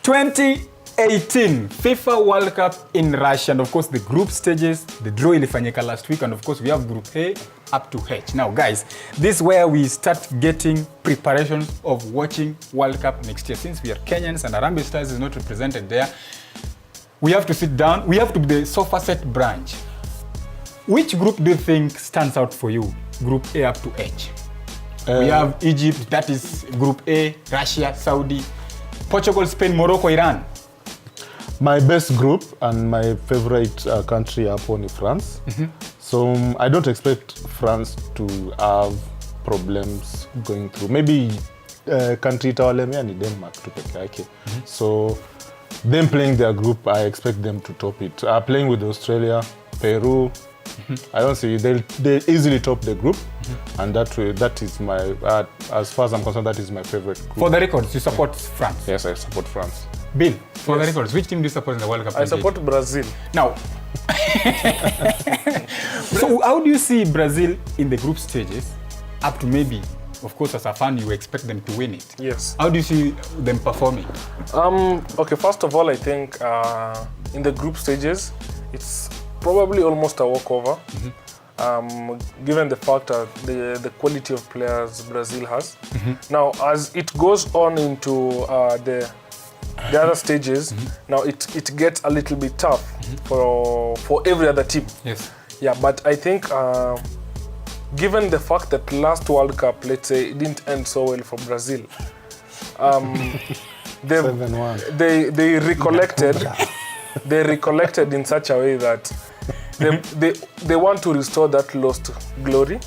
2018 FIFA World Cup in Russia, and of course the group stages, the draw ilifanyika last week, and of course we have Group A up to H. Now guys, this is where we start getting preparations of watching World Cup next year. Since we are Kenyans and Harambee Stars is not represented there, we have to sit down, we have to be the sofa set branch. Which group do you think stands out for you? Group A up to H. We have Egypt, that is Group A, Russia, Saudi, Portugal, Spain, Morocco, Iran. My best group and my favorite country are only France. So I don't expect France to have problems going through. Maybe country itawalemea ni Denmark tu peke yake. So them playing their group, I expect them to top it. Playing with Australia, Peru, I don't see they easily top the group, and that is my as far as I'm concerned, that is my favorite group. For the records, you support France? Yes, I support France. Bill, for the records, which team do you support in the World Cup? I support Brazil. Now, so how do you see Brazil in the group stages up to maybe, of course, as a fan, you expect them to win it? Yes. How do you see them performing? Okay, first of all, I think in the group stages, it's probably almost a walkover, given the fact that the quality of players Brazil has. Now, as it goes on into the other stages, now it gets a little bit tough for every other team. Yes. Yeah, but I think given the fact that last World Cup, let's say, it didn't end so well for Brazil, they recollected. They recollected in such a way that they want to restore that lost glory,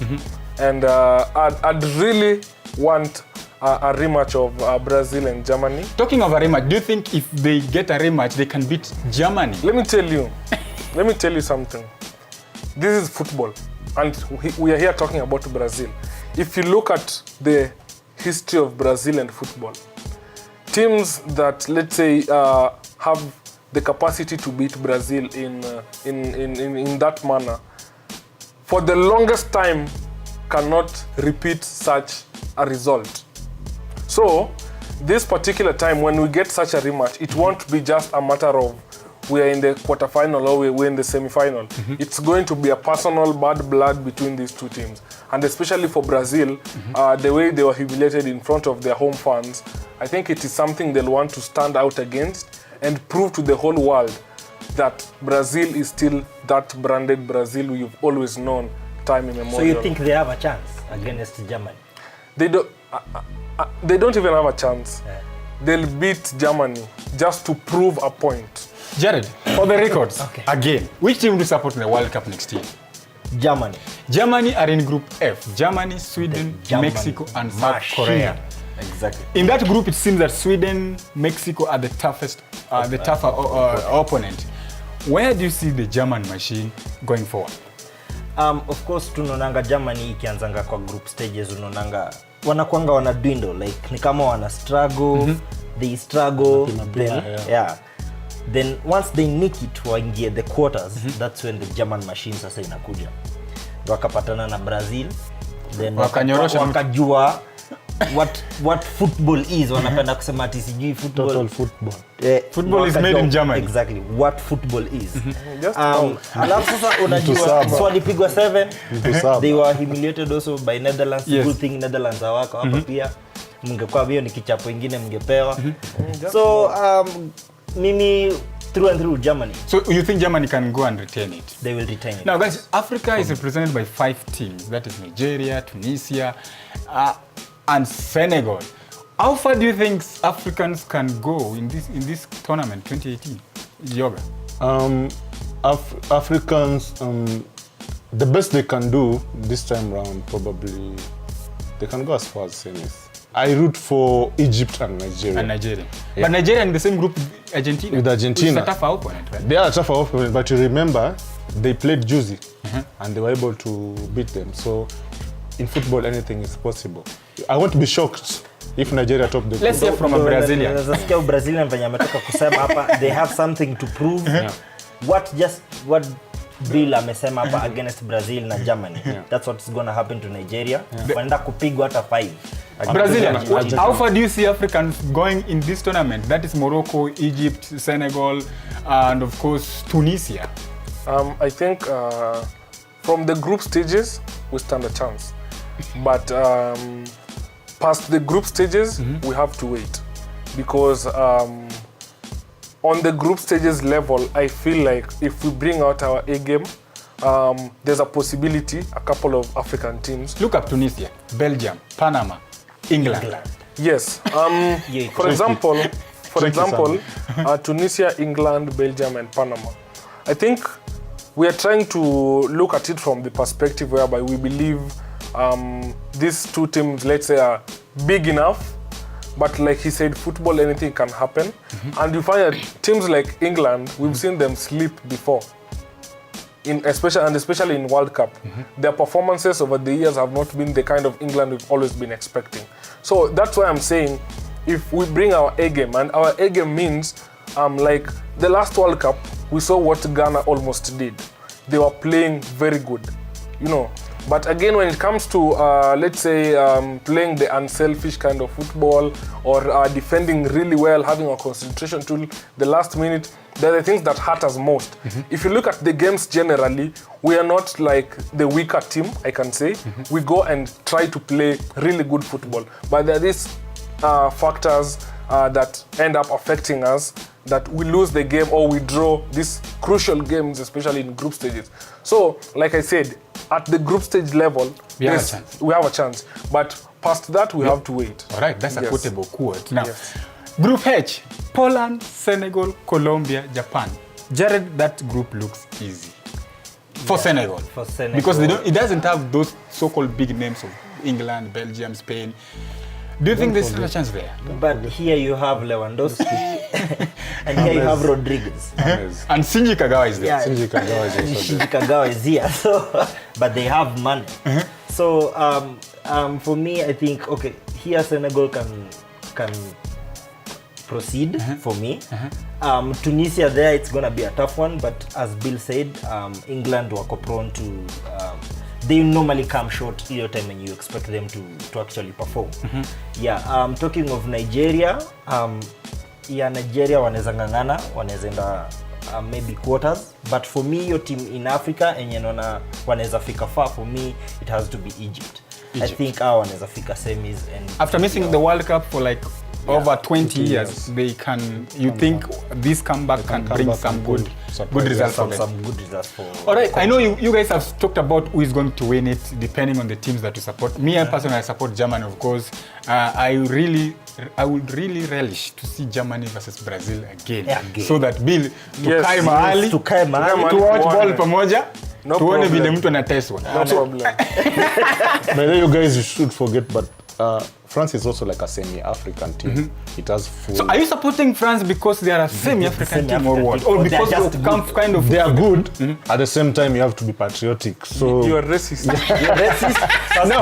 and I'd really want a rematch of Brazil and Germany. Talking of a rematch, do you think if they get a rematch, they can beat Germany? Let me tell you something. This is football, and we are here talking about Brazil. If you look at the history of Brazil and football, teams that, let's say, have the capacity to beat Brazil in that manner, for the longest time, cannot repeat such a result. So, this particular time, when we get such a rematch, it won't be just a matter of we are in the quarterfinal or we're in the semi-final. It's going to be a personal bad blood between these two teams. And especially for Brazil, the way they were humiliated in front of their home fans, I think it is something they'll want to stand out against and prove to the whole world that Brazil is still that branded Brazil we've always known time immemorial. So you think they have a chance against Germany? They don't even have a chance. Yeah. They'll beat Germany just to prove a point. Jared, for the records, again, which team do you support in the World Cup next year? Germany. Germany are in Group F. Germany, Sweden, Mexico, and South Korea. Exactly. In that group, it seems that Sweden, Mexico are the toughest, tougher opponent. Where do you see the German machine going forward? Of course, tunaonanga Germany ikianzanga kwa group stages, unaonanga wanakuanga wana dwindle, like ni kama wana struggle, they struggle, then once they nick it waingie the quarters, that's when the German machine sasa inakuja. Wakapatana na Brazil, then wakajua what football is. Wanapenda kusema ati sijui football. Total football. Football is made in Germany. Exactly. What football is. Alafu sasa unajua walipigwa 7. They were humiliated also by Netherlands. Yes. Good thing Netherlands hawako hapa pia. Mngekuwa hiyo ni kichapo kingine mngepewa. So mimi through and through Germany. So you think Germany can go and retain it? They will retain it. Now guys, Africa is represented by 5 teams. That is Nigeria, Tunisia, and Senegal. How far do you think Africans can go in this tournament 2018? Yoga. Africans, the best they can do this time round, probably they can go as far as semis. I root for Egypt and Nigeria. Yeah. But Nigeria in the same group with Argentina. With Argentina. It's a tougher opponent, right? They are a tougher opponent, but you remember they played juicy and they were able to beat them. So in football, anything is possible. I won't be shocked if Nigeria top the group. Let's hear from a Brazilian. Nasikia Brazilian venye ametoka kusema hapa, they have something to prove. What Bill amesema hapa against Brazil na Germany. That's what's going to happen to Nigeria. Wanaenda kupigwa hata 5. Brazilian. Argentina. How far do you see Africans going in this tournament? That is Morocco, Egypt, Senegal, and of course Tunisia. I think from the group stages, we stand a chance. But past the group stages, we have to wait. Because on the group stages level, I feel like if we bring out our A game, there's a possibility a couple of African teams. Look up Tunisia, Belgium, Panama, England. Yes. For example, Tunisia, England, Belgium, and Panama. I think we are trying to look at it from the perspective whereby we believe these two teams, let's say, are big enough. But like he said, football, anything can happen. And you find that teams like England, we've seen them slip before. Especially in World Cup. Their performances over the years have not been the kind of England we've always been expecting. So that's why I'm saying, if we bring our A game, and our A game means, like the last World Cup, we saw what Ghana almost did. They were playing very good, you know. But again, when it comes to, let's say, playing the unselfish kind of football or defending really well, having a concentration tool, the last minute, they're the things that hurt us most. If you look at the games generally, we are not like the weaker team, I can say. We go and try to play really good football. But there are these factors that end up affecting us, that we lose the game or we draw these crucial games, especially in group stages. So, like I said, at the group stage level, we have a chance. But past that, we have to wait. All right, that's a quotable quote. Now, Yes. Group H, Poland, Senegal, Colombia, Japan. Jared, that group looks easy. For Senegal. For Senegal. Because it doesn't have those so-called big names of England, Belgium, Spain. Do you think there's still a chance there? But here you have Lewandowski, and here you have Rodriguez. And Shinji Kagawa is there. Yeah. Shinji Kagawa is also Shinji there. Kagawa is here, so, but they have money. So for me, I think, okay, here Senegal can proceed for me. Tunisia there, it's gonna be a tough one, but as Bill said, England were prone to they normally come short your time when you expect them to actually perform. Talking of Nigeria, Nigeria wanaweza ngangana, wanaweza enda maybe quarters, but for me your team in Africa enye naona wanaweza fika far, for me it has to be Egypt. I think wanaweza fika semis, and after missing the World Cup for like over 20 years, they can. You think this comeback can bring some good results for them? Some good results for. All right, I know you guys have talked about who is going to win it, depending on the teams that you support. Me, personally, I support Germany, of course. I would really relish to see Germany versus Brazil again. So that Bill tukae mahali, tuwatch ball pamoja, tuone vile mtu anateswa. No problem. By the way, you guys should forget, but France is also like a semi-African team. It has full. So are you supporting France because they are a semi-African team or what? Or because they come kind of... They are good. At the same time, you have to be patriotic. So You are racist. You're racist. no,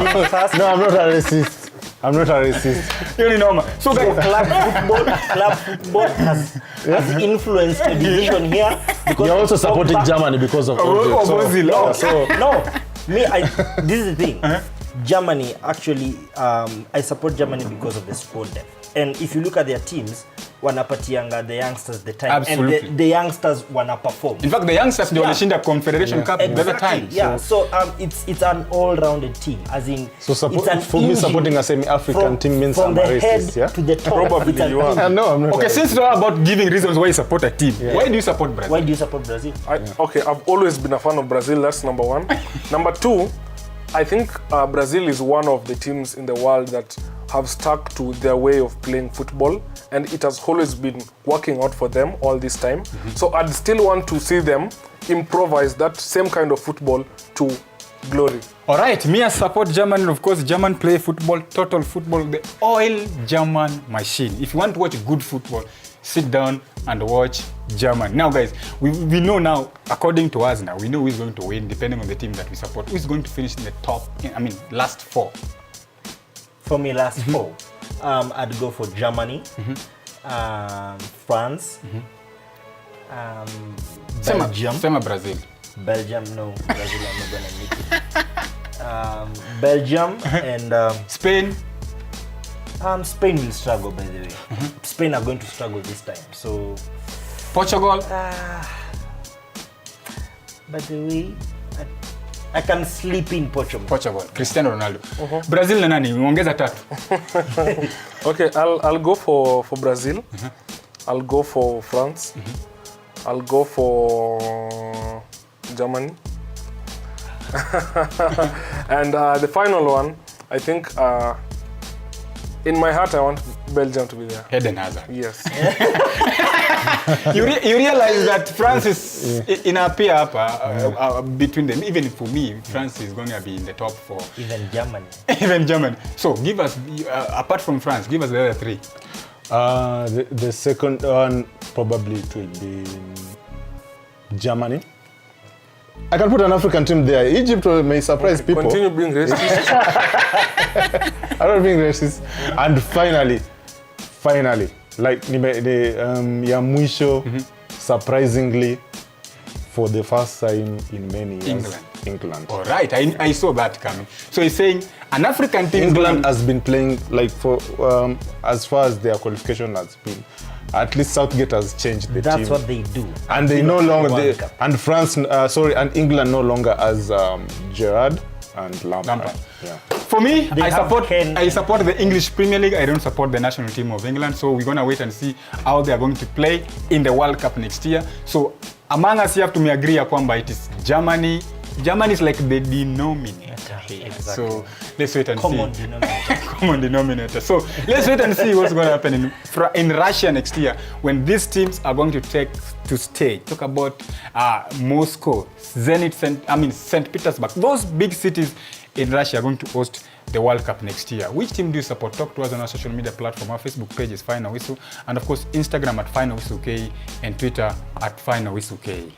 I'm not a racist. I'm not a racist. You're normal. So guys, Club football has influenced the division here. Because You're also supporting Germany because of Ozil. No, this is the thing. Germany, actually, I support Germany because of the squad depth. And if you look at their teams, wanapatianga the youngsters the time. Absolutely. And the youngsters wanna perform. in fact, the youngsters, they walishinda Confederation Cup the other time. Yeah, so it's an all-rounded team. As in, So it's an for me, engine supporting a semi-African team means from I'm a the head racist, yeah? to the top. Probably It's an you are. engine. No, I'm not. Okay, since it's all about giving reasons why you support a team, why do you support Brazil? Why do you support Brazil? Okay, I've always been a fan of Brazil. That's number one. Number two, I think Brazil is one of the teams in the world that have stuck to their way of playing football, and it has always been working out for them all this time. So I'd still want to see them improvise that same kind of football to glory. All right, me I support Germany. Of course, German play football, total football, the oil German machine. If you want to watch good football, sit down and watch Germany. Now, guys, we know now, according to us now, we know who is going to win, depending on the team that we support. Who is going to finish in the last four? For me, last four, I'd go for Germany, France, Belgium. Sema Brazil. Belgium, no, Brazil, I'm not gonna make it. Belgium and Spain. Spain will struggle, by the way. Spain are going to struggle this time. So, Portugal. by the way, I can sleep in Portugal. Portugal. Cristiano Ronaldo. Brazil na nani? Umeongeza 3. Okay, I'll go for Brazil. I'll go for France. I'll go for Germany. And the final one, I think, in my heart, I want Belgium to be there. Eden Hazard. Yes. You realize that France is in a pair up between them. Even for me, France is going to be in the top 4. Even Germany. Even Germany. So give us, apart from France, give us the other 3. The second one probably it will be Germany. I can put an African team there. Egypt may surprise people. Continue being racist. I'm not being racist. And finally, like ya mwisho, surprisingly, for the first time in many years, England. All right, I saw that coming. So he's saying an African team. England has been playing like for as far as their qualification has been. At least Southgate has changed the team. That's what they do. And they no longer and England no longer has Gerard and Lampard. Yeah. For me, I support the English Premier League. I don't support the national team of England. So we're gonna wait and see how they are going to play in the World Cup next year. So among us, you have to agree upon it is Germany. Germany is like the denominator. Exactly. So let's wait and Common see. denominator. Common denominator. So let's wait and see what's going to happen in Russia next year when these teams are going to take to stage. Talk about Moscow, Zenit, St. Petersburg. Those big cities in Russia are going to host the World Cup next year. Which team do you support? Talk to us on our social media platform. Our Facebook page is Final Whistle, and of course Instagram at Final Whistle K and Twitter at Final Whistle K.